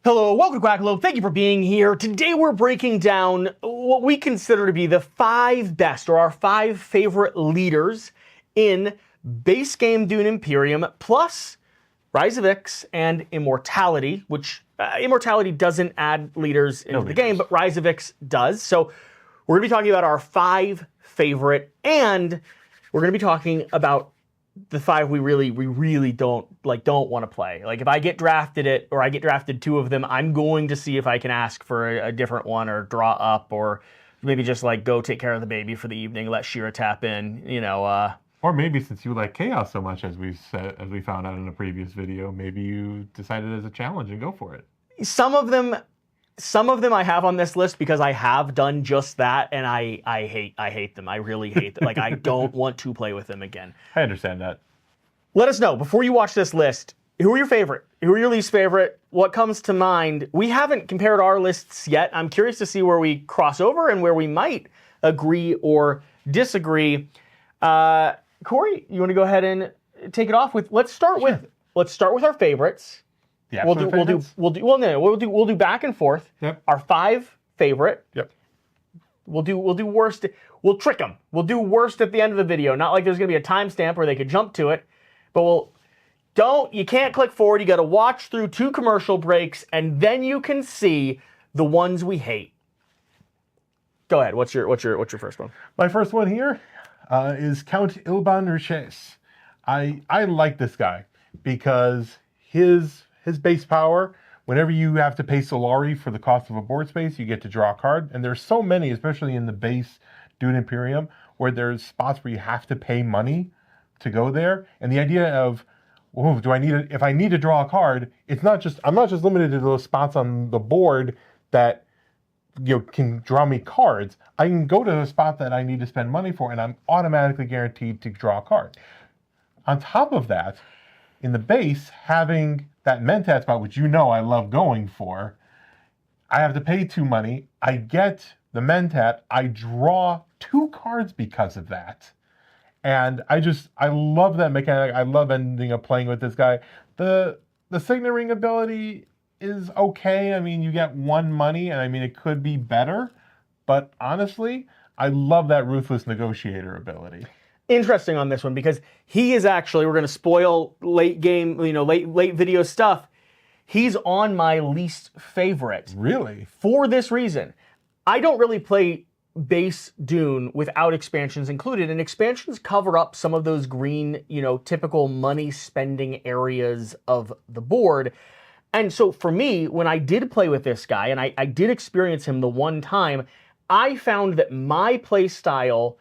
Hello, welcome to Quackalope. Thank you for being here. Today we're breaking down what we consider to be the 5 best, or our 5 favorite leaders in base game Dune Imperium, plus Rise of Ix and Immortality, which Immortality doesn't add leaders into the game, but Rise of Ix does. So we're going to be talking about our 5 favorite, and we're going to be talking about the 5 we really don't want to play. Like, if I get drafted it, or I get drafted 2 of them, I'm going to see if I can ask for a different one, or draw up, or maybe just like go take care of the baby for the evening, let Shira tap in, you know. Or maybe since you like chaos so much, as we found out in a previous video, maybe you decided as a challenge and go for it. Some of them I have on this list because I have done just that, and I hate them. I really hate them. Like, I don't want to play with them again. I understand that. Let us know, before you watch this list, who are your favorite? Who are your least favorite? What comes to mind? We haven't compared our lists yet. I'm curious to see where we cross over and where we might agree or disagree. Corey, you want to go ahead and take it off with? Let's start with our favorites. We'll do back and forth. Yep. Our 5 favorite. Yep. We'll do worst. We'll trick them. We'll do worst at the end of the video. Not like there's gonna be a timestamp where they could jump to it, but you can't click forward. You got to watch through 2 commercial breaks, and then you can see the ones we hate. Go ahead. What's your first one? My first one here is Count Ilban Riches. I like this guy because his base power, whenever you have to pay Solari for the cost of a board space, you get to draw a card. And there's so many, especially in the base Dune Imperium, where there's spots where you have to pay money to go there. And the idea of, oh, if I need to draw a card, I'm not just limited to those spots on the board that can draw me cards. I can go to a spot that I need to spend money for, and I'm automatically guaranteed to draw a card. On top of that, in the base, having that Mentat spot, which I love going for, I have to pay 2 money. I get the Mentat. I draw 2 cards because of that. And I love that mechanic. I love ending up playing with this guy. The Signat Ring ability is okay. I mean, you get 1 money, and I mean, it could be better. But honestly, I love that Ruthless Negotiator ability. Interesting on this one, because he is actually, we're going to spoil late game, late video stuff. He's on my least favorite. Really? For this reason. I don't really play base Dune without expansions included, and expansions cover up some of those green, typical money spending areas of the board. And so for me, when I did play with this guy, and I did experience him the one time, I found that my play style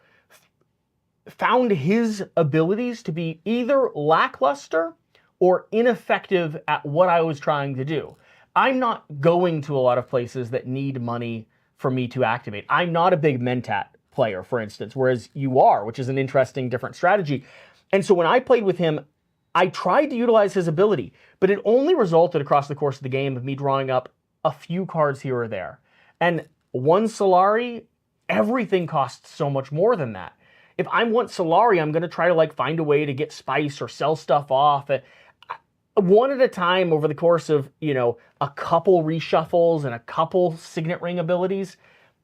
found his abilities to be either lackluster or ineffective at what I was trying to do. I'm not going to a lot of places that need money for me to activate. I'm not a big Mentat player, for instance, whereas you are, which is an interesting, different strategy. And so when I played with him, I tried to utilize his ability, but it only resulted across the course of the game of me drawing up a few cards here or there. And 1 Solari, everything costs so much more than that. If I want Solari, I'm going to try to find a way to get spice or sell stuff off. One at a time over the course of, a couple reshuffles and a couple Signet Ring abilities,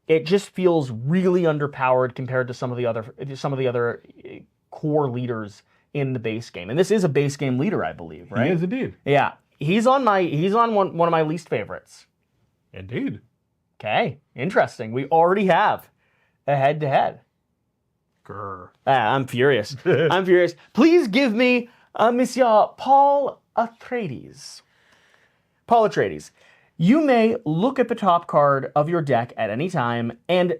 it just feels really underpowered compared to some of the other core leaders in the base game. And this is a base game leader, I believe, right? He is indeed. Yeah. He's on one of my least favorites. Indeed. Okay. Interesting. We already have a head-to-head. Grr. I'm furious. I'm furious. Please give me Monsieur Paul Atreides. Paul Atreides. You may look at the top card of your deck at any time and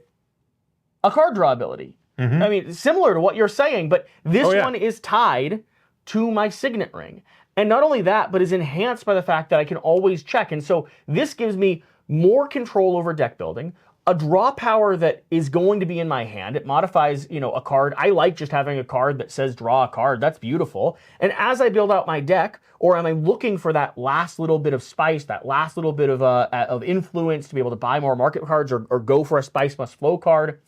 a card draw ability. Mm-hmm. I mean, similar to what you're saying, but this one is tied to my Signet Ring. And not only that, but is enhanced by the fact that I can always check. And so this gives me more control over deck building, a draw power that is going to be in my hand. It modifies, a card. I like just having a card that says draw a card. That's beautiful. And as I build out my deck, or am I looking for that last little bit of spice, that last little bit of influence to be able to buy more market cards or go for a spice must flow card,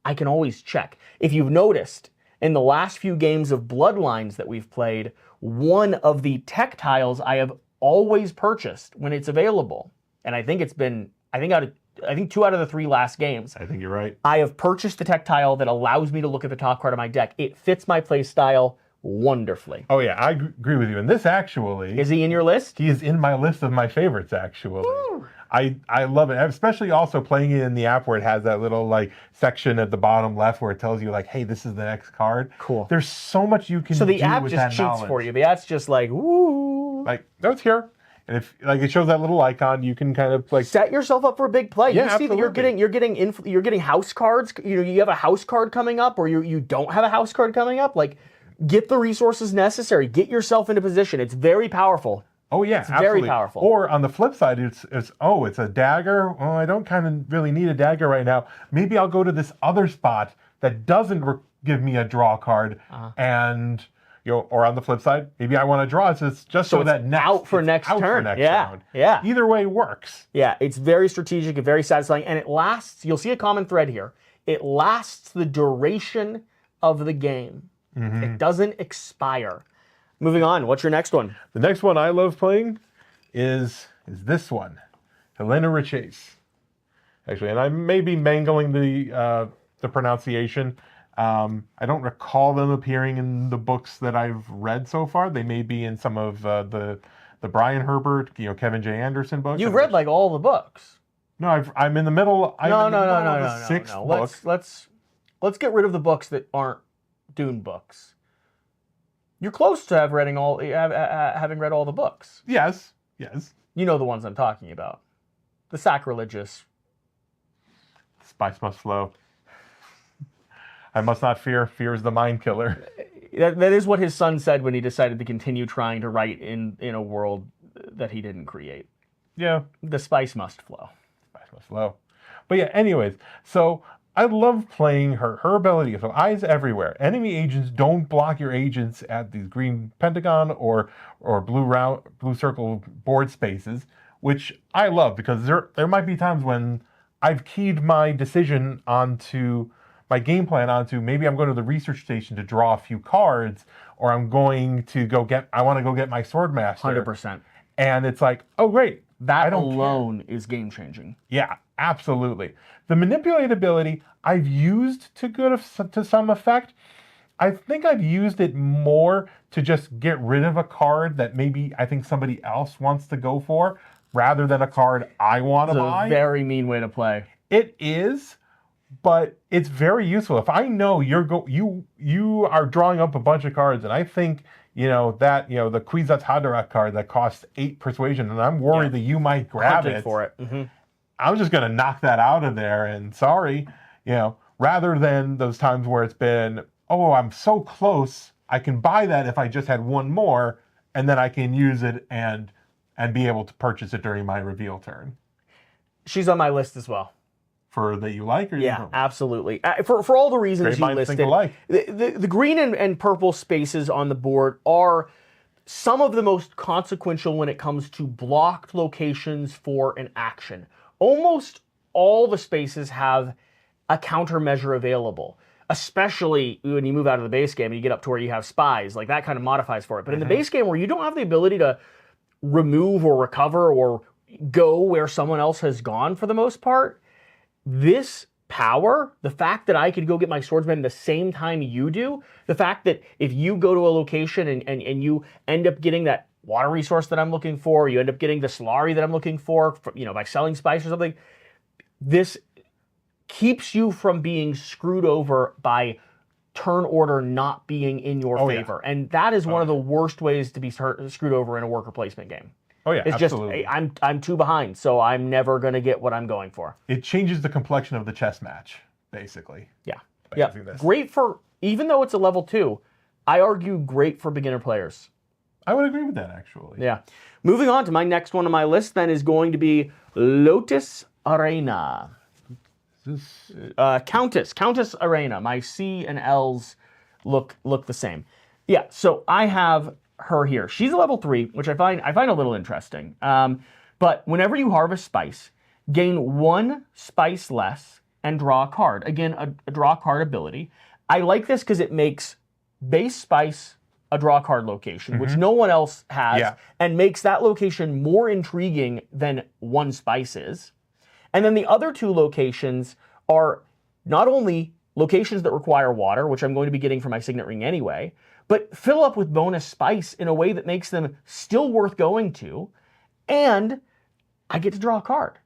I can always check. If you've noticed, in the last few games of Bloodlines that we've played, one of the TecTiles I have always purchased when it's available, and I think it's been, I think 2 out of the 3 last games, I think you're right. I have purchased the TecTile that allows me to look at the top card of my deck. It fits my play style wonderfully. Oh yeah, I agree with you. And this actually... Is he in your list? He is in my list of my favorites, actually. I love it, especially also playing it in the app where it has that little like section at the bottom left where it tells you like, hey, this is the next card. Cool. There's so much you can do So with the that app just cheats knowledge. for you. The app's just like, woo. Like, no, it's here. And if like it shows that little icon, you can kind of like Set yourself up for a big play. Yeah, You see that you're getting house cards. You know, you have a house card coming up, or you don't have a house card coming up. Like, get the resources necessary. Get yourself into position. It's very powerful. Oh yeah, absolutely. very powerful. Or on the flip side, it's a dagger. Well, I don't kind of really need a dagger right now. Maybe I'll go to this other spot that doesn't give me a draw card, and or on the flip side, maybe I want to draw. So it's just so that out for next turn. Yeah. Either way works. Yeah, it's very strategic and very satisfying, and it lasts. You'll see a common thread here. It lasts the duration of the game. It doesn't expire. Moving on, what's your next one? The next one I love playing is this one, Helena Riches. Actually, and I may be mangling the pronunciation. I don't recall them appearing in the books that I've read so far. They may be in some of the Brian Herbert, Kevin J. Anderson books. You've read like all the books. No, I'm in the middle. No. Sixth book. Let's get rid of the books that aren't Dune books. You're close to having read all the books. Yes. You know the ones I'm talking about. The sacrilegious. Spice must flow. I must not fear. Fear is the mind killer. That is what his son said when he decided to continue trying to write in a world that he didn't create. Yeah. The spice must flow. Spice must flow. But yeah, anyways, so I love playing her. Her ability, so eyes everywhere. Enemy agents don't block your agents at these green pentagon or blue circle board spaces, which I love because there might be times when I've keyed my decision onto my game plan onto maybe I'm going to the research station to draw a few cards, or I'm going to I want to go get my Swordmaster. 100%. And it's like, oh great. That alone is game changing. Yeah, absolutely. The manipulate ability I've used to some effect. I think I've used it more to just get rid of a card that maybe I think somebody else wants to go for, rather than a card I want to buy. It's a very mean way to play. It is, but it's very useful. If I know you are drawing up a bunch of cards, and I think the Kwisatz Haderach card that costs 8 persuasion, and I'm worried that you might grab it for it. Mm-hmm. I'm just going to knock that out of there, and sorry, rather than those times where it's been, oh, I'm so close, I can buy that if I just had one more, and then I can use it and be able to purchase it during my reveal turn. She's on my list as well. For that you like? Or yeah, absolutely. For all the reasons you listed, the green and purple spaces on the board are some of the most consequential when it comes to blocked locations for an action. Almost all the spaces have a countermeasure available, especially when you move out of the base game and you get up to where you have spies. Like, that kind of modifies for it. But in the base game where you don't have the ability to remove or recover or go where someone else has gone for the most part, this power, the fact that I could go get my swordsman the same time you do, the fact that if you go to a location and you end up getting that water resource that I'm looking for, you end up getting the Solari that I'm looking for, by selling spice or something, this keeps you from being screwed over by turn order not being in your favor. Yeah. And that is one of the worst ways to be screwed over in a worker placement game. Oh yeah, it's absolutely. Just I'm too behind, so I'm never gonna get what I'm going for. It changes the complexion of the chess match, basically. Yeah. Great for, even though it's a level 2, I argue great for beginner players. I would agree with that, actually. Yeah. Moving on to my next one on my list, then, is going to be Lotus Arena. Countess Arena. My C and L's look the same. Yeah. So I have her here. She's a level 3, which I find a little interesting. But whenever you harvest spice, gain 1 spice less and draw a card. Again, a draw card ability. I like this because it makes base spice a draw card location, which no one else has, Yeah. and makes that location more intriguing than one spice is. And then the other two locations are not only locations that require water, which I'm going to be getting from my Signat Ring anyway, but fill up with bonus spice in a way that makes them still worth going to, and I get to draw a card.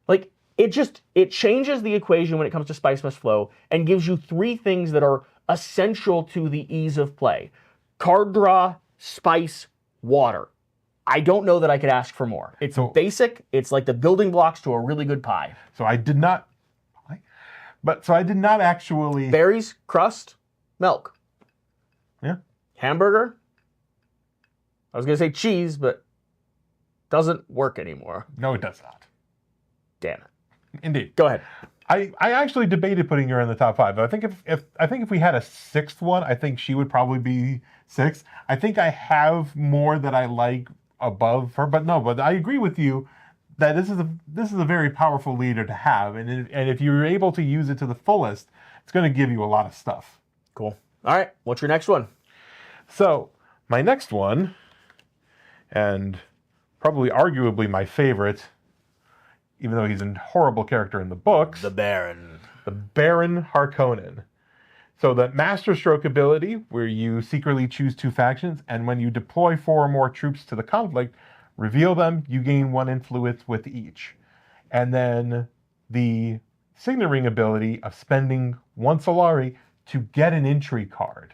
Like, it changes the equation when it comes to Spice Must Flow and gives you three things that are essential to the ease of play. Card draw, spice, water. I don't know that I could ask for more. It's basic. It's like the building blocks to a really good pie. So I did not actually... Berries, crust, milk. Yeah. Hamburger. I was going to say cheese, but doesn't work anymore. No, it does not. Damn it. Indeed. Go ahead. I actually debated putting her in the top 5. I think if we had a sixth one, I think she would probably be 6. I think I have more that I like above her, but I agree with you that this is a very powerful leader to have, and if you're able to use it to the fullest, it's going to give you a lot of stuff. Cool. All right. What's your next one? So my next one, and probably arguably my favorite, even though he's a horrible character in the books. The Baron. The Baron Harkonnen. So the Master Stroke ability, where you secretly choose 2 factions, and when you deploy 4 or more troops to the conflict, reveal them, you gain 1 influence with each. And then the Signat Ring ability of spending 1 Solari to get an Intri card,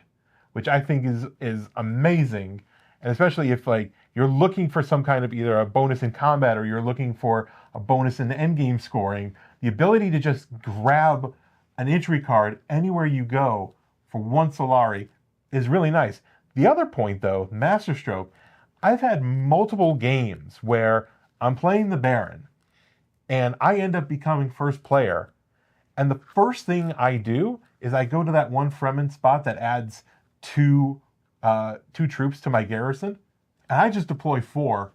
which I think is amazing. And especially if you're looking for some kind of either a bonus in combat or you're looking for a bonus in the endgame scoring, the ability to just grab an Intri card anywhere you go for 1 Solari is really nice. The other point though, Master Stroke, I've had multiple games where I'm playing the Baron and I end up becoming first player. And the first thing I do is I go to that one Fremen spot that adds 2 troops to my garrison, and I just deploy 4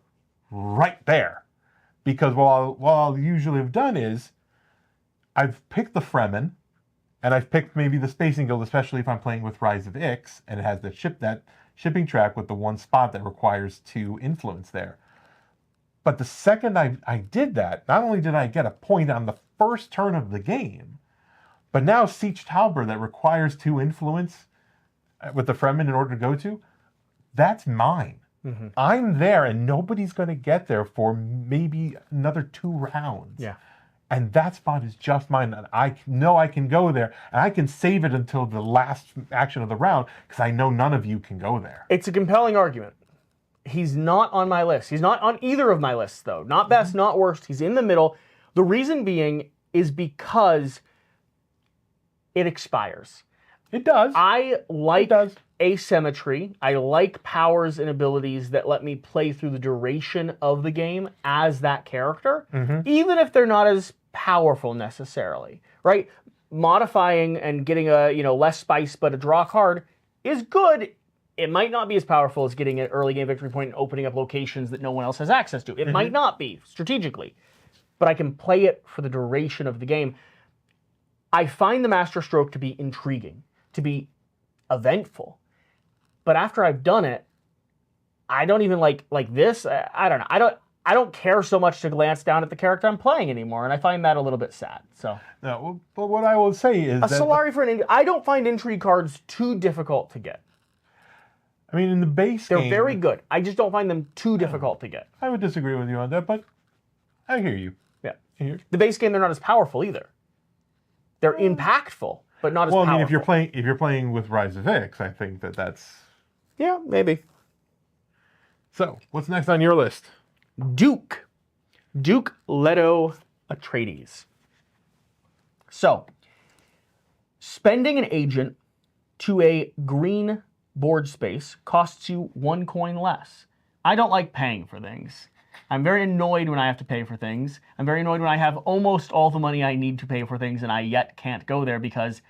right there. Because what I'll usually have done is I've picked the Fremen, and I've picked maybe the Spacing Guild, especially if I'm playing with Rise of Ix, and it has that shipping track with the one spot that requires 2 influence there. But the second I did that, not only did I get a point on the first turn of the game, but now Siege Talbur that requires 2 influence with the Fremen in order to go to, that's mine. Mm-hmm. I'm there and nobody's going to get there for maybe another 2 rounds. Yeah. And that spot is just mine. And I know I can go there and I can save it until the last action of the round because I know none of you can go there. It's a compelling argument. He's not on my list. He's not on either of my lists, though. Not best, not worst. He's in the middle. The reason being is because it expires. It does. I like asymmetry. I like powers and abilities that let me play through the duration of the game as that character, even if they're not as powerful necessarily, right? Modifying and getting a less spice but a draw card is good. It might not be as powerful as getting an early game victory point and opening up locations that no one else has access to. It might not be strategically, but I can play it for the duration of the game. I find the Master Stroke to be intriguing, to be eventful. But after I've done it, I don't even like this. I don't know. I don't care so much to glance down at the character I'm playing anymore, and I find that a little bit sad. So, no, but what I will say is Solari for an I don't find Intri cards too difficult to get. I mean, in the base they're game, very good. I just don't find them too difficult to get. I would disagree with you on that, but I hear you. Yeah. The base game, they're not as powerful either. They're impactful, but not as powerful. Well, I mean, if you're playing with Rise of Ix, I think that's... Yeah, maybe. So, what's next on your list? Duke Leto Atreides. So, spending an agent to a green board space costs you 1 coin less. I don't like paying for things. I'm very annoyed when I have to pay for things. I'm very annoyed when I have almost all the money I need to pay for things and I yet can't go there because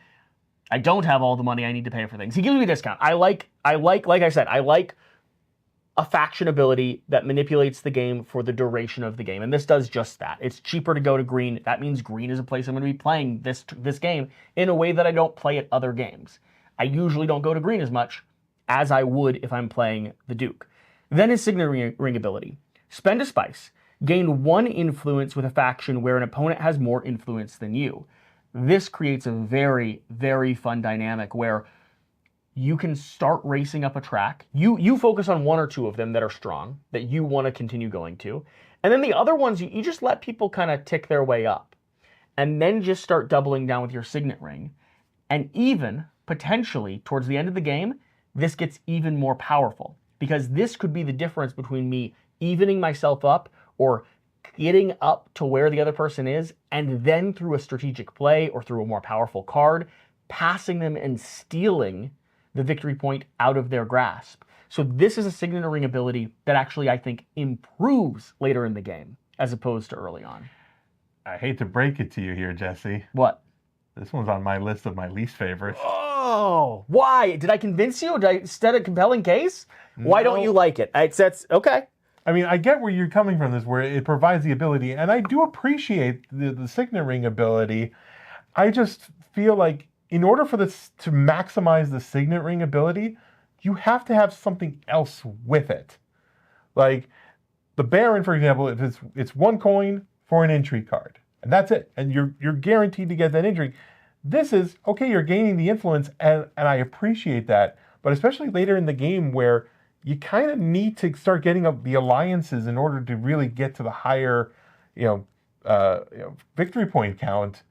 I don't have all the money I need to pay for things. He gives me a discount. I like I said, I like a faction ability that manipulates the game for the duration of the game. And this does just that. It's cheaper to go to green. That means green is a place I'm going to be playing this game in a way that I don't play at other games. I usually don't go to green as much as I would if I'm playing the Duke. Then his Signat Ring ability. Spend a spice. Gain 1 influence with a faction where an opponent has more influence than you. This creates a very, very fun dynamic where you can start racing up a track. You focus on 1 or 2 of them that are strong, that you want to continue going to. And then the other ones, you just let people kind of tick their way up. And then just start doubling down with your Signet Ring. And even, potentially, towards the end of the game, this gets even more powerful. Because this could be the difference between me evening myself up or getting up to where the other person is, and then through a strategic play or through a more powerful card, passing them and stealing the victory point out of their grasp. So this is a Signet Ring ability that actually, I think, improves later in the game, as opposed to early on. I hate to break it to you here, Jesse. What? This one's on my list of my least favorites. Oh, why? Did I convince you? Did I set a compelling case? Why don't you like it? That's okay. I mean, I get where you're coming from this, where it provides the ability, and I do appreciate the Signet Ring ability. I just feel like in order for this to maximize the Signet Ring ability, you have to have something else with it. Like the Baron, for example, if it's 1 coin for an Intri card, and that's it, and you're guaranteed to get that Intri. This is okay. You're gaining the influence, and I appreciate that. But especially later in the game, where you kind of need to start getting up the alliances in order to really get to the higher, victory point count.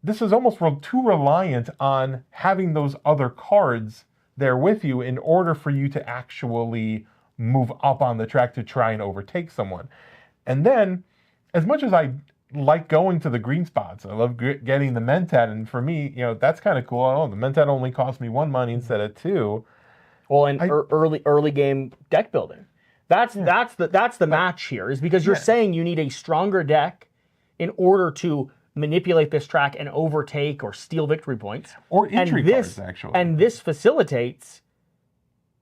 This is almost too reliant on having those other cards there with you in order for you to actually move up on the track to try and overtake someone. And then, as much as I like going to the green spots, I love getting the Mentat, and for me, that's kind of cool. Oh, the Mentat only cost me 1 money instead of 2. Well, and early game deck building. That's the match here, is because you're saying you need a stronger deck in order to manipulate this track and overtake or steal victory points. Or Intri cards, actually. And this facilitates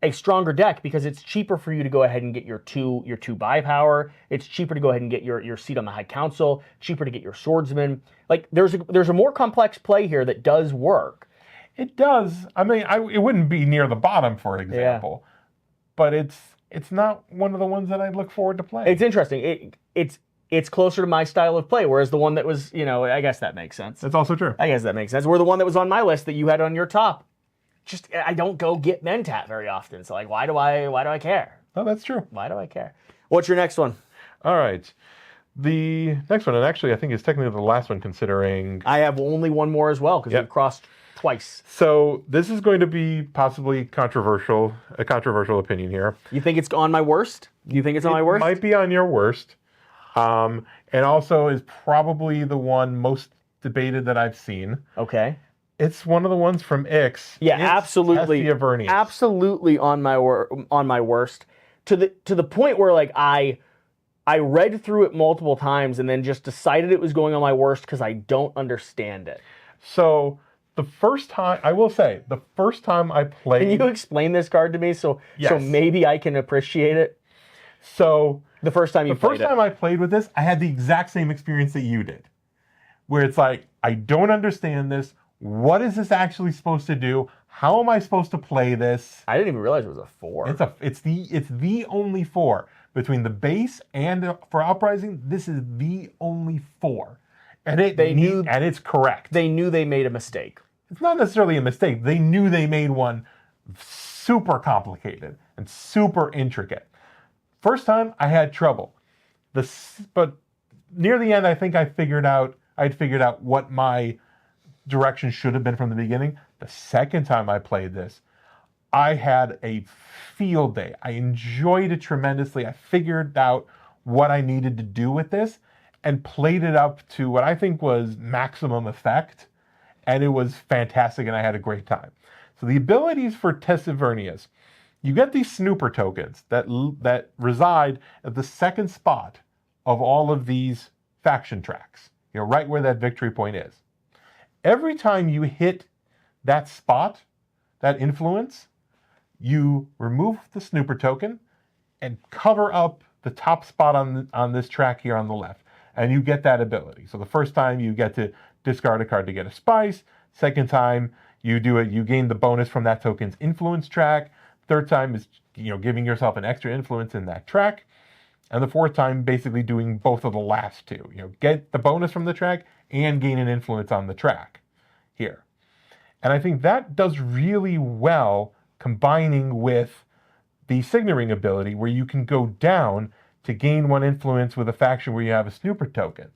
a stronger deck because it's cheaper for you to go ahead and get your two buy power. It's cheaper to go ahead and get your seat on the High Council. Cheaper to get your swordsman. Like there's a more complex play here that does work. It does. I mean, it wouldn't be near the bottom, for example, but it's not one of the ones that I look forward to playing. It's interesting. It's closer to my style of play, whereas the one that was, I guess that makes sense. That's also true. I guess that makes sense. Where the one that was on my list that you had on your top, just I don't go get Mentat very often. So like, why do I care? Oh, that's true. Why do I care? What's your next one? All right. The next one, and actually I think it's technically the last one considering... I have only one more as well because we've crossed twice. So this is going to be possibly a controversial opinion here. You think it's on my worst? You think it's on my worst? It might be on your worst. And also is probably the one most debated that I've seen. Okay. It's one of the ones from Ix. Yeah, absolutely. Tessia Verus. Absolutely on my worst. To the point where like I read through it multiple times and then just decided it was going on my worst because I don't understand it. So the first time I played... Can you explain this card to me so maybe I can appreciate it? So the first time I played with this, I had the exact same experience that you did. Where it's like, I don't understand this. What is this actually supposed to do? How am I supposed to play this? I didn't even realize it was a 4. It's the only 4. Between the base and for Uprising, this is the only 4. And it's correct. They knew they made a mistake. It's not necessarily a mistake. They knew they made one super complicated and super intricate. First time, I had trouble. But near the end, I think I'd figured out what my direction should have been from the beginning. The second time I played this, I had a field day. I enjoyed it tremendously. I figured out what I needed to do with this and played it up to what I think was maximum effect. And it was fantastic, and I had a great time. So the abilities for Tessia Verus, you get these snooper tokens that reside at the second spot of all of these faction tracks, right where that victory point is. Every time you hit that spot, that influence, you remove the snooper token and cover up the top spot on this track here on the left, and you get that ability. So the first time you get to discard a card to get a spice. Second time You do it, you gain the bonus from that token's influence track. Third time is, giving yourself an extra influence in that track. And the fourth time, basically doing both of the last two. Get the bonus from the track and gain an influence on the track here. And I think that does really well combining with the Signat Ring ability, where you can go down to gain one influence with a faction where you have a snooper token.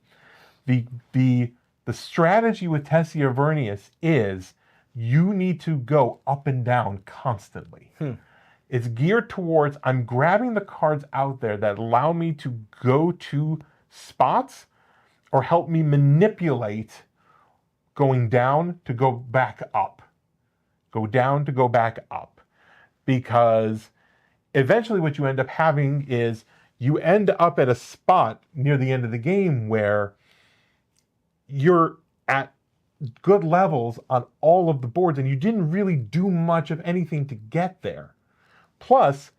The strategy with Tessia Verus is you need to go up and down constantly. It's geared towards, I'm grabbing the cards out there that allow me to go to spots or help me manipulate going down to go back up. Go down to go back up. Because eventually what you end up having is you end up at a spot near the end of the game where you're at good levels on all of the boards and you didn't really do much of anything to get there. Plus,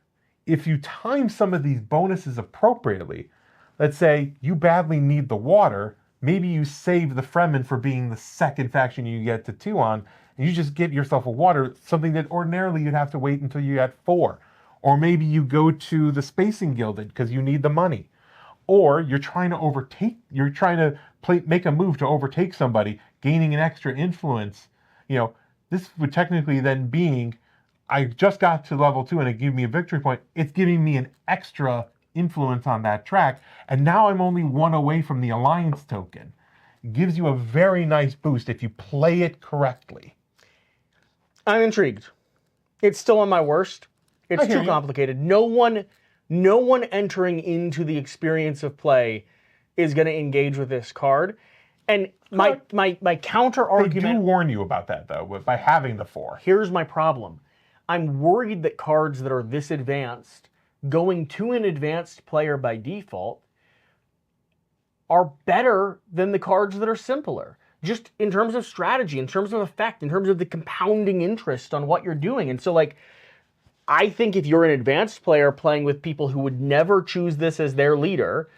if you time some of these bonuses appropriately, let's say you badly need the water, maybe you save the Fremen for being the second faction you get to 2 on, and you just get yourself a water, something that ordinarily you'd have to wait until you had 4. Or maybe you go to the Spacing Gilded because you need the money. Or you're trying to make a move to overtake somebody, gaining an extra influence. This would technically then being, I just got to level 2 and it gave me a victory point. It's giving me an extra influence on that track. And now I'm only 1 away from the Alliance token. It gives you a very nice boost if you play it correctly. I'm intrigued. It's still on my worst. It's too complicated. No one entering into the experience of play is going to engage with this card. And my counter argument... They do warn you about that, though, by having the 4. Here's my problem. I'm worried that cards that are this advanced, going to an advanced player by default, are better than the cards that are simpler. Just in terms of strategy, in terms of effect, in terms of the compounding interest on what you're doing. And so, I think if you're an advanced player playing with people who would never choose this as their leader,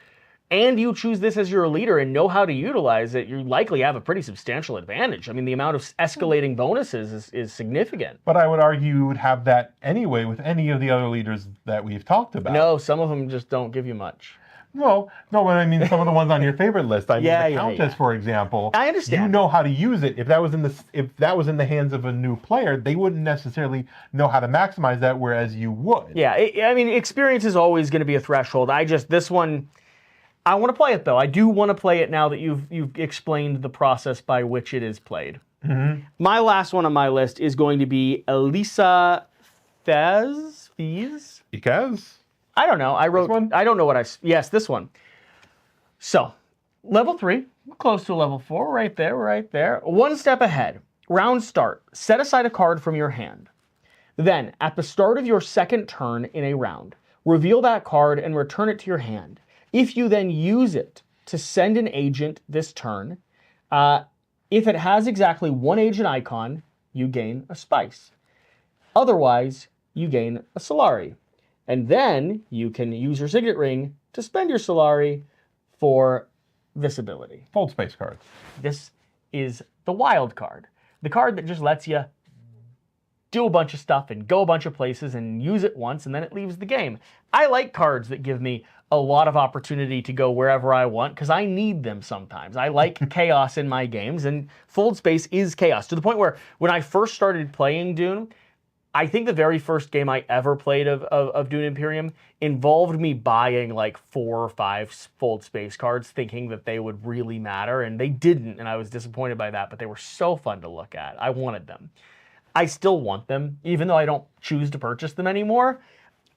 and you choose this as your leader and know how to utilize it, you likely have a pretty substantial advantage. I mean, the amount of escalating bonuses is significant. But I would argue you would have that anyway with any of the other leaders that we've talked about. No, some of them just don't give you much. No, but I mean some of the ones on your favorite list. I mean, the Countess, for example. I understand. You know how to use it. If that was in the hands of a new player, they wouldn't necessarily know how to maximize that, whereas you would. Yeah, I mean, experience is always going to be a threshold. This one, I want to play it though. I do want to play it now that you've explained the process by which it is played. Mm-hmm. My last one on my list is going to be Elisa Fez. Because. I don't know. I don't know what yes, this one. So, level 3, close to level 4, right there. 1 step ahead. Round start. Set aside a card from your hand. Then, at the start of your second turn in a round, reveal that card and return it to your hand. If you then use it to send an agent this turn, if it has exactly 1 agent icon, you gain a spice. Otherwise, you gain a Solari. And then you can use your Signat Ring to spend your Solari for this ability. Fold space cards. This is the wild card. The card that just lets you do a bunch of stuff and go a bunch of places and use it once and then it leaves the game. I like cards that give me a lot of opportunity to go wherever I want because I need them sometimes. I like chaos in my games, and Fold Space is chaos, to the point where when I first started playing Dune, I think the very first game I ever played of Dune Imperium involved me buying 4 or 5 Fold Space cards thinking that they would really matter, and they didn't, and I was disappointed by that, but they were so fun to look at. I wanted them. I still want them, even though I don't choose to purchase them anymore.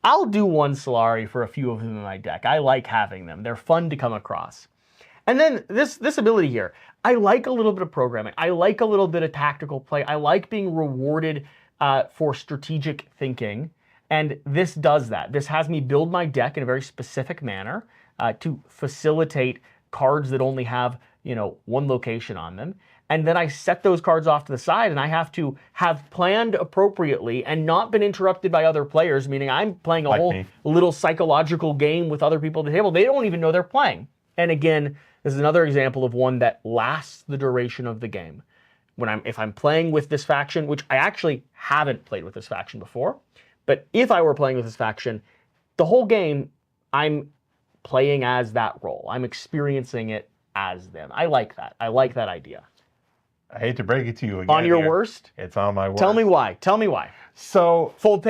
I'll do 1 Solari for a few of them in my deck. I like having them. They're fun to come across. And then this ability here, I like a little bit of programming. I like a little bit of tactical play. I like being rewarded for strategic thinking, and this does that. This has me build my deck in a very specific manner to facilitate cards that only have 1 location on them. And then I set those cards off to the side, and I have to have planned appropriately and not been interrupted by other players, meaning I'm playing a whole little psychological game with other people at the table. They don't even know they're playing. And again, this is another example of one that lasts the duration of the game. if I'm playing with this faction, which I actually haven't played with this faction before, but if I were playing with this faction, the whole game I'm playing as that role. I'm experiencing it as them. I like that. I like that idea. I hate to break it to you again. On your worst? It's on my worst. Tell me why. Tell me why. So Fold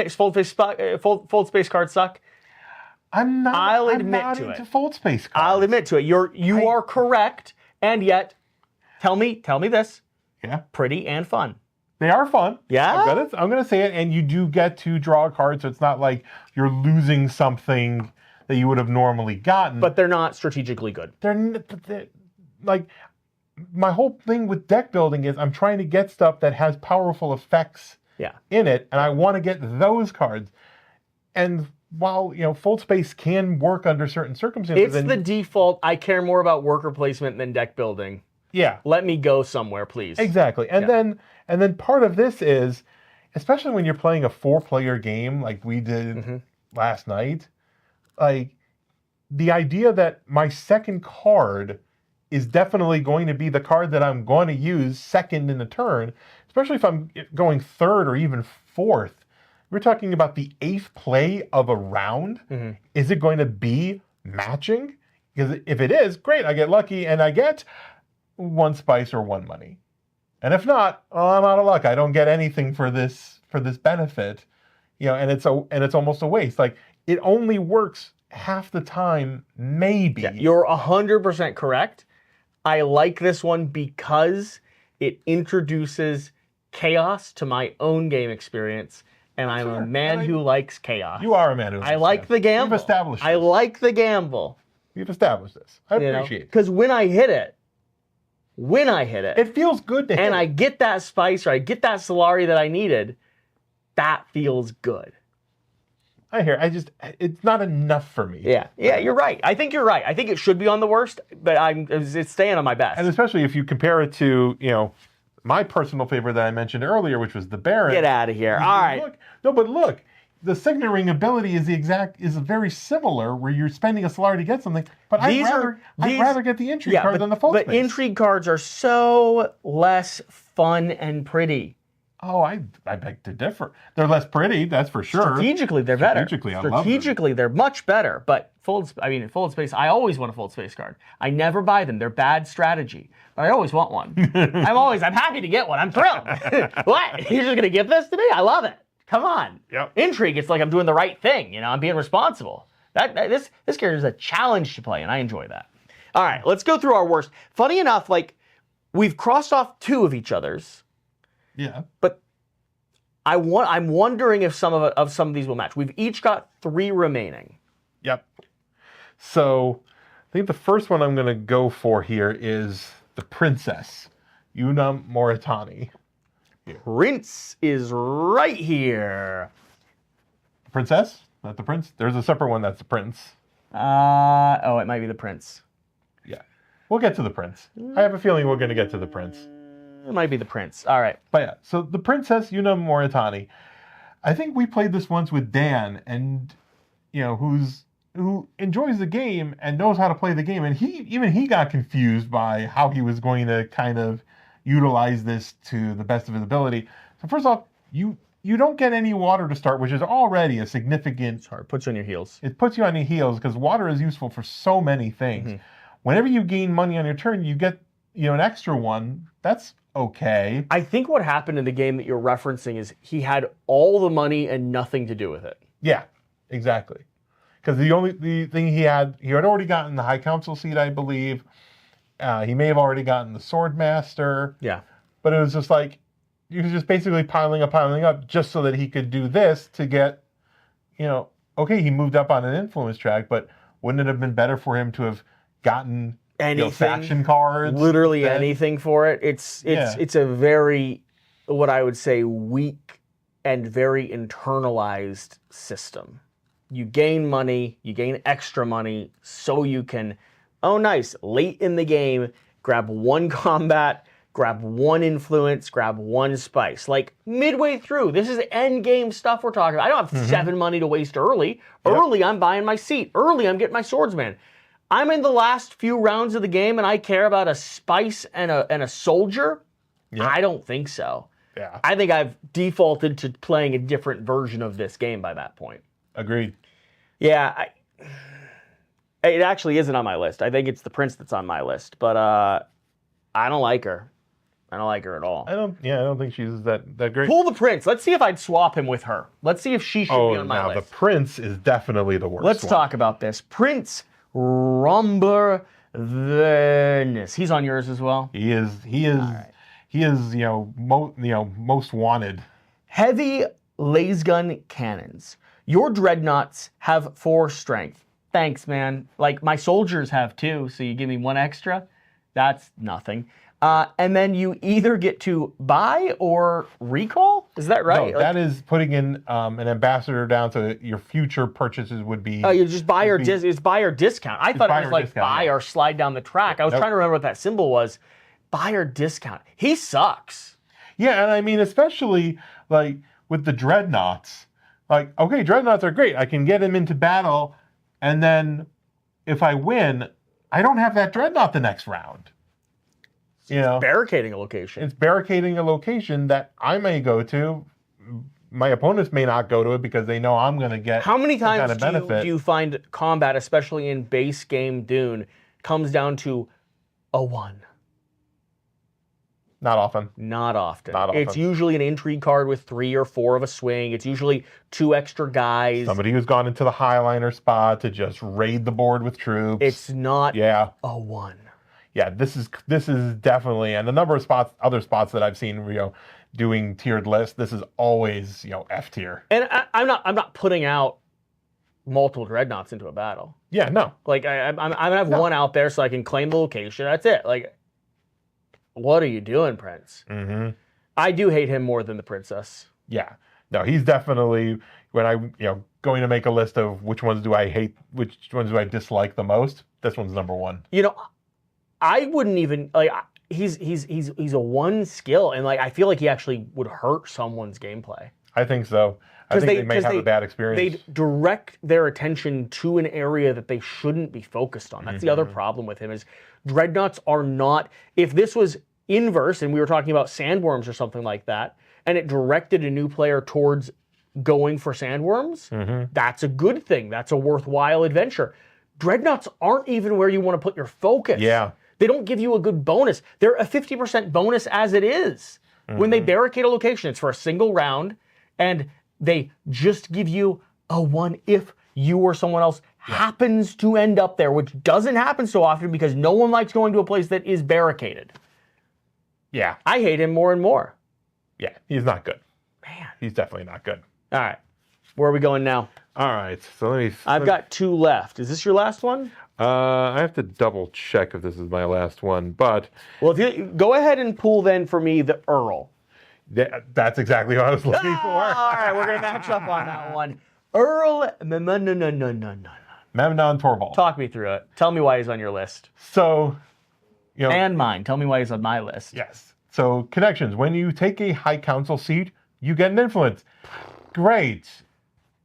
space cards suck. I'm not. I'll admit I'm not to into it. fold space cards. I'll admit to it. You are correct, and yet, tell me this. Yeah. Pretty and fun. They are fun. Yeah? I'm gonna say it, and you do get to draw a card, so it's not like you're losing something that you would have normally gotten. But they're not strategically good. They're like, my whole thing with deck building is I'm trying to get stuff that has powerful effects in it, and I want to get those cards. And while, fold space can work under certain circumstances. It's the default, I care more about worker placement than deck building. Yeah. Let me go somewhere, please. Exactly. And then part of this is, especially when you're playing a 4-player game like we did last night, like the idea that my second card is definitely going to be the card that I'm going to use second in the turn, especially if I'm going third or even fourth. We're talking about the 8th play of a round. Is it going to be matching? Because if it is, great, I get lucky and I get 1 spice or 1 money. And if not, I'm out of luck. I don't get anything for this benefit. And it's almost a waste. Like, it only works half the time, maybe. Yeah, you're 100% correct. I like this one because it introduces chaos to my own game experience, and I'm a man who likes chaos. You are a man who likes I like the gamble. We've established this. I like the gamble. We've established this. I appreciate it. Because when I hit it, it feels good to hit. And I get that spice or I get that Solari that I needed, that feels good. I hear. It's not enough for me. Yeah, you're right. I think you're right. I think it should be on the worst, but it's staying on my best. And especially if you compare it to, my personal favorite that I mentioned earlier, which was the Baron. Get out of here. All right. Look, the Signat Ring ability is very similar, where you're spending a Solari to get something. But I'd rather get the Intri card than the fold space. But Intri cards are so less fun and pretty. Oh, I beg to differ. They're less pretty, that's for sure. Strategically, they're better. Strategically, they're much better. But fold space, I always want a fold space card. I never buy them. They're bad strategy. But I always want one. I'm happy to get one. I'm thrilled. What? You're just going to give this to me? I love it. Come on. Yep. Intrigue, it's like I'm doing the right thing. I'm being responsible. This character is a challenge to play, and I enjoy that. All right, let's go through our worst. Funny enough, we've crossed off 2 of each other's. Yeah. But I'm wondering if some of these will match. We've each got 3 remaining. Yep. So I think the first one I'm going to go for here is the Princess, Una Moritani. Prince is right here. Princess? Not the Prince? There's a separate one that's the Prince. It might be the Prince. Yeah. We'll get to the Prince. I have a feeling we're going to get to the Prince. It might be the Prince. All right. But yeah, so the Princess, Una Moritani. I think we played this once with Dan, and who enjoys the game and knows how to play the game, and he got confused by how he was going to kind of utilize this to the best of his ability. So first off, you don't get any water to start, which is already a significant. Sorry, puts you on your heels. It puts you on your heels because water is useful for so many things. Whenever you gain money on your turn, you get an extra one. That's okay. I think what happened in the game that you're referencing is he had all the money and nothing to do with it. Yeah, exactly. Because the thing he had already gotten the High Council seat, I believe. He may have already gotten the Swordmaster. Yeah. But it was just like, he was just basically piling up just so that he could do this to get, okay, he moved up on an influence track, but wouldn't it have been better for him to have gotten anything, faction cards? Literally anything for it. It's a very, what I would say, weak and very internalized system. You gain money, you gain extra money, so you can, late in the game, grab 1 combat, grab 1 influence, grab 1 spice. Like, midway through, this is end game stuff we're talking about. I don't have 7 money to waste early. Yep. Early, I'm buying my seat. Early, I'm getting my swordsman. I'm in the last few rounds of the game, and I care about a spice and a soldier. Yeah. I don't think so. Yeah. I think I've defaulted to playing a different version of this game by that point. Agreed. Yeah, it actually isn't on my list. I think it's the prince that's on my list, but I don't like her. I don't like her at all. I don't think she's that great. Pull the prince. Let's see if I'd swap him with her. Let's see if she should be on my now list. the prince is definitely the worst. Let's one. talk about this. Prince Romber Vernis. He's on yours as well. He is. He is. Most wanted. Heavy lasgun cannons. Your dreadnoughts have 4 strength. Thanks, man. Like, my soldiers have 2, so you give me 1 extra. That's nothing. And then you either get to buy or recall? Is that right? No, that is putting in an ambassador down so that your future purchases would be... Oh, you just buy or it's buy or discount. I thought it was like discount, buy or slide down the track. I was trying to remember what that symbol was. Buy or discount. He sucks. Yeah, and I mean, especially like with the dreadnoughts. Like, okay, dreadnoughts are great. I can get him into battle, and then if I win, I don't have that dreadnought the next round. Barricading a location. It's barricading a location that I may go to. My opponents may not go to it because they know I'm going to get How many times kind of benefit. do you find combat, especially in base game Dune, comes down to a 1? Not often. Not often. Not often. It's usually an intrigue card with 3 or 4 of a swing. It's usually 2 extra guys. Somebody who's gone into the Highliner spot to just raid the board with troops. It's not a 1. Yeah, this is definitely, and a number of other spots that I've seen, doing tiered lists. This is always, F tier. And I'm not putting out multiple dreadnoughts into a battle. Yeah, no. Like I'm gonna have 1 out there so I can claim the location. That's it. Like, what are you doing, Prince? Mm-hmm. I do hate him more than the princess. Yeah, no, he's definitely when I going to make a list of which ones do I hate, which ones do I dislike the most. This one's number 1. I wouldn't even like. He's a 1 skill, and like I feel like he actually would hurt someone's gameplay. I think so. I think they may have a bad experience. They direct their attention to an area that they shouldn't be focused on. That's the other problem with him is dreadnoughts are not. If this was inverse, and we were talking about sandworms or something like that, and it directed a new player towards going for sandworms, that's a good thing. That's a worthwhile adventure. Dreadnoughts aren't even where you want to put your focus. Yeah. They don't give you a good bonus. They're a 50% bonus as it is. When they barricade a location, it's for a single round, and they just give you a 1 if you or someone else happens to end up there, which doesn't happen so often because no one likes going to a place that is barricaded. Yeah. I hate him more and more. Yeah, he's not good. Man. He's definitely not good. All right. Where are we going now? All right, so I've got 2 left. Is this your last one? I have to double check if this is my last one, but... Well, if you go ahead and pull then for me the Earl. That's exactly what I was looking for. All right, we're going to match up on that one. Earl Memnon Torvald. Talk me through it. Tell me why he's on your list. So, And mine. Tell me why he's on my list. Yes. So, connections. When you take a High Council seat, you get an influence. Great.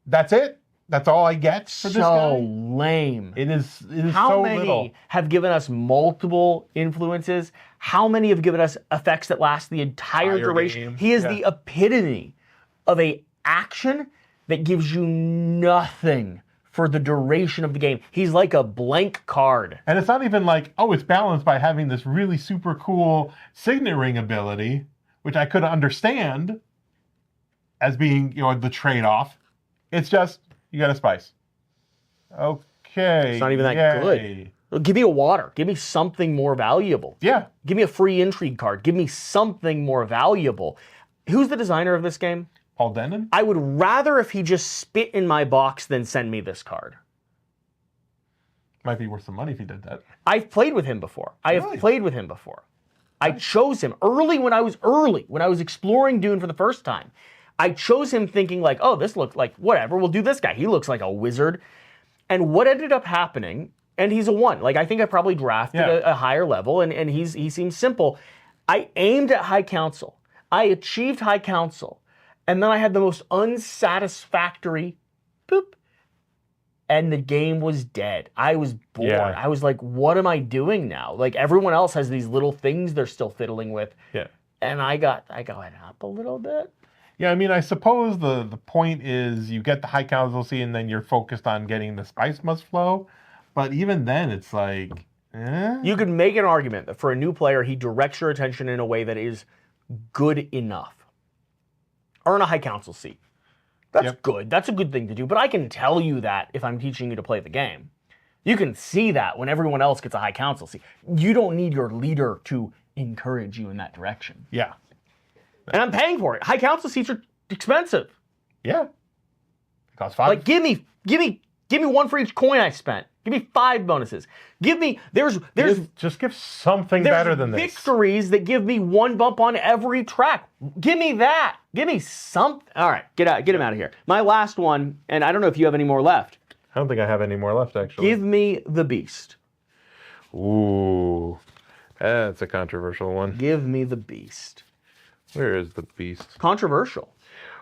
That's it? That's all I get for this guy? So lame. It is How so many little. have given us multiple influences? How many have given us effects that last the entire duration? Game. He is the epitome of a action that gives you nothing for the duration of the game. He's like a blank card. And it's not even like, oh, it's balanced by having this really super cool Signet Ring ability, which I could understand as being, the trade-off. It's just, you got a spice. Okay. It's not even that good. Give me a water. Give me something more valuable. Yeah. Give me a free intrigue card. Give me something more valuable. Who's the designer of this game? Paul Denon? I would rather if he just spit in my box than send me this card. Might be worth some money if he did that. I've played with him before. I chose him early when I was exploring Dune for the first time. I chose him thinking like, oh, this looks like whatever, we'll do this guy. He looks like a wizard. And what ended up happening, and he's a 1. Like, I think I probably drafted a higher level, and he seems simple. I aimed at High Council. I achieved High Council. And then I had the most unsatisfactory boop. And the game was dead. I was bored. Yeah. I was like, what am I doing now? Like, everyone else has these little things they're still fiddling with. Yeah. and I got it up a little bit. Yeah, I mean, I suppose the point is you get the high casualty and then you're focused on getting the spice must flow. But even then, it's like, You could make an argument that for a new player, he directs your attention in a way that is good enough. Earn a high council seat. That's good. That's a good thing to do. But I can tell you that if I'm teaching you to play the game. You can see that when everyone else gets a high council seat. You don't need your leader to encourage you in that direction. Yeah. And I'm paying for it. High council seats are expensive. Yeah. It costs 5. Like, give me one for each coin I spent. Give me 5 bonuses. Give me, just give something better than this. Victories that give me 1 bump on every track. Give me that. Give me something. All right, get him out of here. My last one, and I don't know if you have any more left. I don't think I have any more left, actually. Give me the Beast. Ooh, that's a controversial one. Give me the Beast. Where is the Beast? Controversial.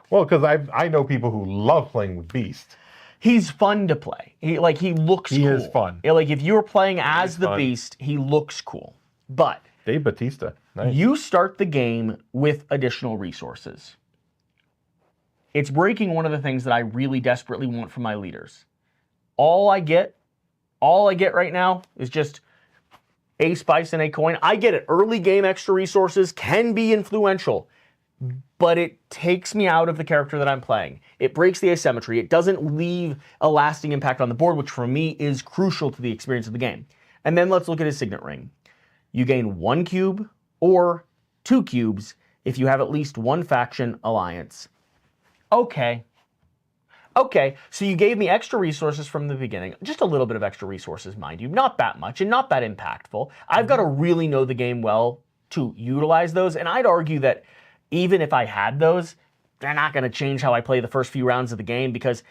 Well, because I know people who love playing with Beast. He's fun to play. He looks cool. He is fun. Like, if you were playing as the Beast, he looks cool. But Dave Batista. Nice. You start the game with additional resources. It's breaking one of the things that I really desperately want from my leaders. All I get right now is just a spice and a coin. I get it. Early game extra resources can be influential, but it takes me out of the character that I'm playing. It breaks the asymmetry. It doesn't leave a lasting impact on the board, which for me is crucial to the experience of the game. And then let's look at his Signat Ring. You gain 1 cube or 2 cubes if you have at least 1 faction alliance. Okay, so you gave me extra resources from the beginning. Just a little bit of extra resources, mind you. Not that much and not that impactful. I've got to really know the game well to utilize those. And I'd argue that even if I had those, they're not going to change how I play the first few rounds of the game because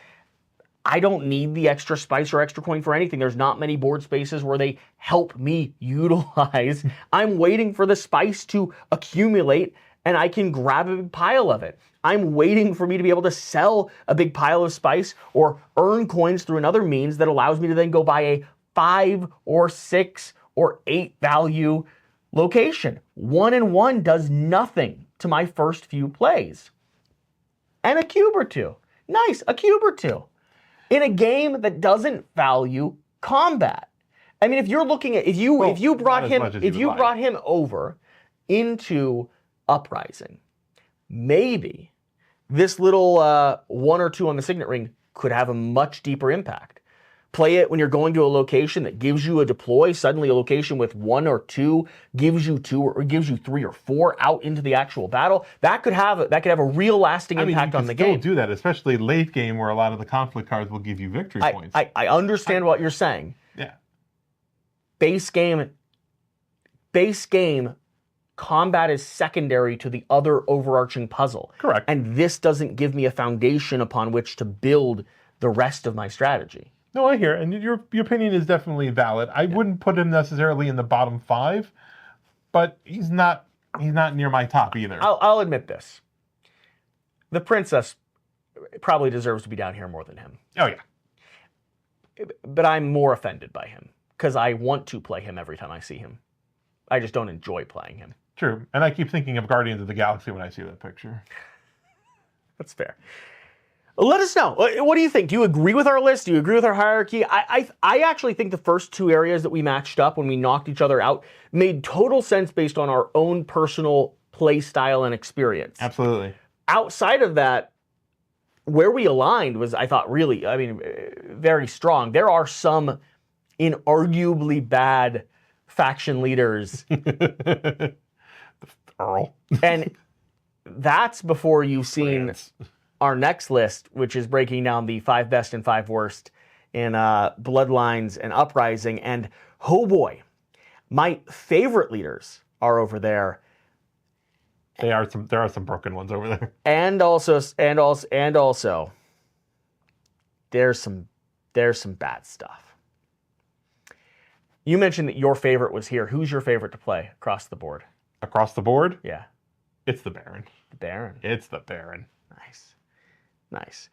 I don't need the extra spice or extra coin for anything. There's not many board spaces where they help me utilize. I'm waiting for the spice to accumulate and I can grab a big pile of it. I'm waiting for me to be able to sell a big pile of spice or earn coins through another means that allows me to then go buy a 5 or 6 or 8 value location. 1 and 1 does nothing to my first few plays. And a cube or 2. Nice, a cube or 2. In a game that doesn't value combat. I mean, if you're looking at, if you brought him over into Uprising, maybe this little 1 or 2 on the Signat Ring could have a much deeper impact. Play it when you're going to a location that gives you a deploy. Suddenly a location with 1 or 2 gives you 2 or gives you 3 or 4 out into the actual battle. That could have a real lasting impact on the game. You can still do that, especially late game where a lot of the conflict cards will give you victory points. I understand what you're saying. Yeah. Base game, combat is secondary to the other overarching puzzle. Correct. And this doesn't give me a foundation upon which to build the rest of my strategy. No, I hear it. And your opinion is definitely valid. I wouldn't put him necessarily in the bottom 5, but he's not near my top either. I'll admit this. The princess probably deserves to be down here more than him. Oh, yeah. But I'm more offended by him because I want to play him every time I see him. I just don't enjoy playing him. True. And I keep thinking of Guardians of the Galaxy when I see that picture. That's fair. Let us know. What do you think? Do you agree with our list? Do you agree with our hierarchy? I actually think the first 2 areas that we matched up when we knocked each other out made total sense based on our own personal play style and experience. Absolutely. Outside of that, where we aligned was, I thought, really, very strong. There are some inarguably bad faction leaders. Earl. And that's before you've seen our next list, which is breaking down the 5 best and 5 worst in Bloodlines and Uprising. And oh boy, my favorite leaders are over there. There are some broken ones over there. And also there's some bad stuff. You mentioned that your favorite was here. Who's your favorite to play across the board? Across the board? Yeah. It's the Baron. The Baron. It's the Baron. Nice.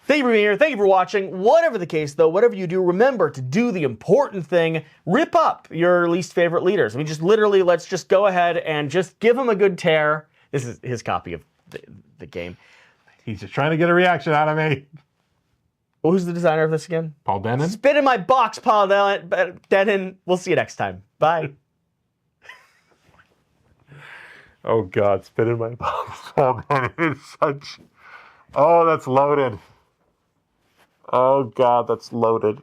Thank you for being here. Thank you for watching. Whatever the case, though, whatever you do, remember to do the important thing. Rip up your least favorite leaders. I mean, just literally, let's just go ahead and just give them a good tear. This is his copy of the game. He's just trying to get a reaction out of me. Well, who's the designer of this again? Paul Denon? Spit in my box, Paul Denon. We'll see you next time. Bye. Oh, God, spit in my box. Paul Denon is such... Oh, that's loaded. Oh, God, that's loaded.